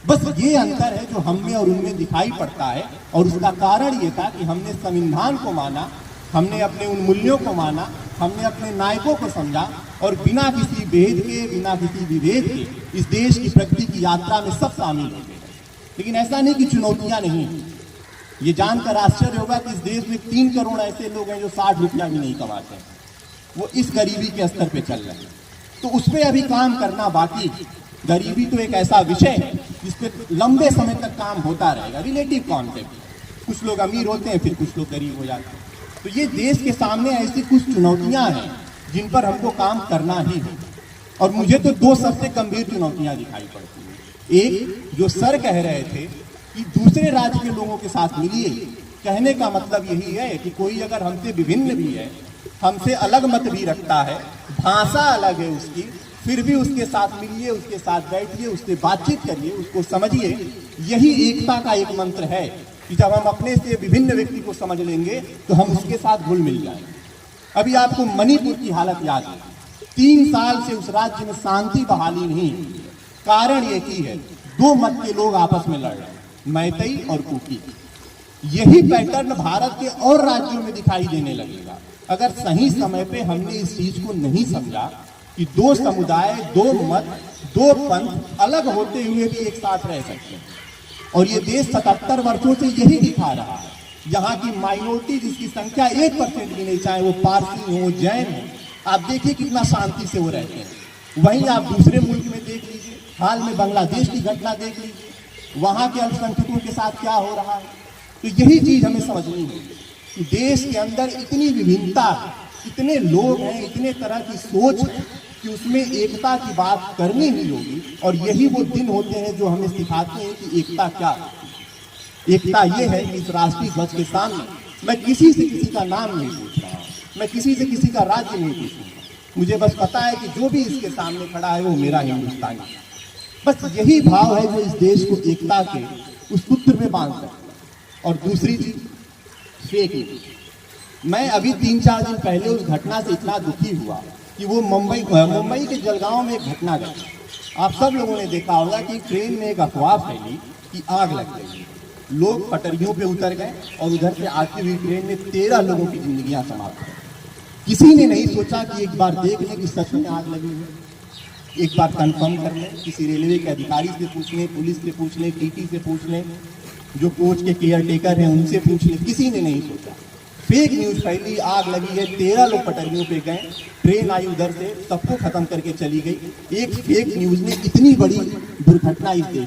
बस ये अंतर है जो हम में और उनमें दिखाई पड़ता है। और उसका कारण ये था कि हमने संविधान को माना, हमने अपने उन मूल्यों को माना, हमने अपने नायकों को समझा और बिना किसी भेद के, बिना किसी विभेद के इस देश की प्रगति की यात्रा में सब शामिल हो गए। लेकिन ऐसा नहीं कि चुनौतियां नहीं। ये जानकर आश्चर्य होगा कि इस देश में 3 करोड़ ऐसे लोग हैं जो 60 रुपया भी नहीं कमाते हैं, वो इस गरीबी के स्तर पे चल रहे हैं। तो उस पर अभी काम करना बाकी। गरीबी तो एक ऐसा विषय है जिस पे लंबे समय तक काम होता रहेगा, रिलेटिव कॉन्सेप्ट। कुछ लोग अमीर होते हैं, फिर कुछ लोग गरीब हो जाते हैं। तो ये देश के सामने ऐसी कुछ चुनौतियां हैं जिन पर हमको काम करना ही है। और मुझे तो 2 सबसे गंभीर चुनौतियां दिखाई पड़ती हैं। एक, जो सर कह रहे थे कि दूसरे राज्य के लोगों के साथ मिलिए। कहने का मतलब यही है कि कोई अगर हमसे विभिन्न भी है, हमसे अलग मत भी रखता है, भाषा अलग है उसकी, फिर भी उसके साथ मिलिए, उसके साथ बैठिए, उससे बातचीत करिए, उसको समझिए। यही एकता का एक मंत्र है कि जब हम अपने से विभिन्न व्यक्ति को समझ लेंगे तो हम उसके साथ घुल मिल जाएंगे। अभी आपको मणिपुर की हालत याद है। 3 साल से उस राज्य में शांति बहाली नहीं। कारण एक ही है, 2 मत के लोग आपस में लड़ रहे हैं, मैतई और कुकी। यही पैटर्न भारत के और राज्यों में दिखाई देने लगेगा अगर सही समय पे हमने इस चीज को नहीं समझा कि 2 समुदाय, 2 मत, 2 पंथ अलग होते हुए भी एक साथ रह सकते हैं। और ये देश 77 वर्षों से यही दिखा रहा है। यहाँ की माइनॉरिटी जिसकी संख्या 1% भी नहीं, चाहे वो पारसी हो, जैन हो, आप देखिए कितना शांति से वो रहते हैं। वहीं आप दूसरे मुल्क में देख लीजिए, हाल में बांग्लादेश की घटना देख लीजिए, वहाँ के अल्पसंख्यकों के साथ क्या हो रहा है। तो यही चीज हमें समझनी है कि देश के अंदर इतनी विभिन्नता है, इतने लोग हैं, इतने तरह की सोच है कि उसमें एकता की बात करनी ही होगी। और यही वो दिन होते हैं जो हमें सिखाते हैं कि एकता क्या है। एकता ये है कि इस राष्ट्रीय ध्वज के सामने मैं किसी से किसी का नाम नहीं पूछ रहा हूँ, मैं किसी से किसी का राज्य नहीं पूछ रहा, मुझे बस पता है कि जो भी इसके सामने खड़ा है वो मेरा हिंदुस्तानी है। बस यही भाव है जो इस देश को एकता के उस सूत्र में बांध सकता है। और दूसरी चीज, फेक न्यूज। मैं अभी 3-4 दिन पहले उस घटना से इतना दुखी हुआ कि वो मुंबई के जलगांव में एक घटना घटी। आप सब लोगों ने देखा होगा कि ट्रेन में एक अफवाह फैली कि आग लग गई। लोग पटरियों पे उतर गए और उधर से आती हुई ट्रेन में 13 लोगों की जिंदगियां समाप्त हो गई। किसी ने नहीं सोचा कि एक बार देख लें कि सच में आग लगी है, एक बार कंफर्म कर लें, किसी रेलवे के अधिकारी से पूछ लें, पुलिस से पूछ लें, टीटी से पूछ लें, जो कोच के केयर टेकर हैं उनसे पूछ लें। किसी ने नहीं सोचा। फेक न्यूज फैली, आग लगी है, 13 लोग पटरियों पे गए, ट्रेन आई उधर से, सबको खत्म करके चली गई। एक फेक न्यूज ने इतनी बड़ी दुर्घटना इस देश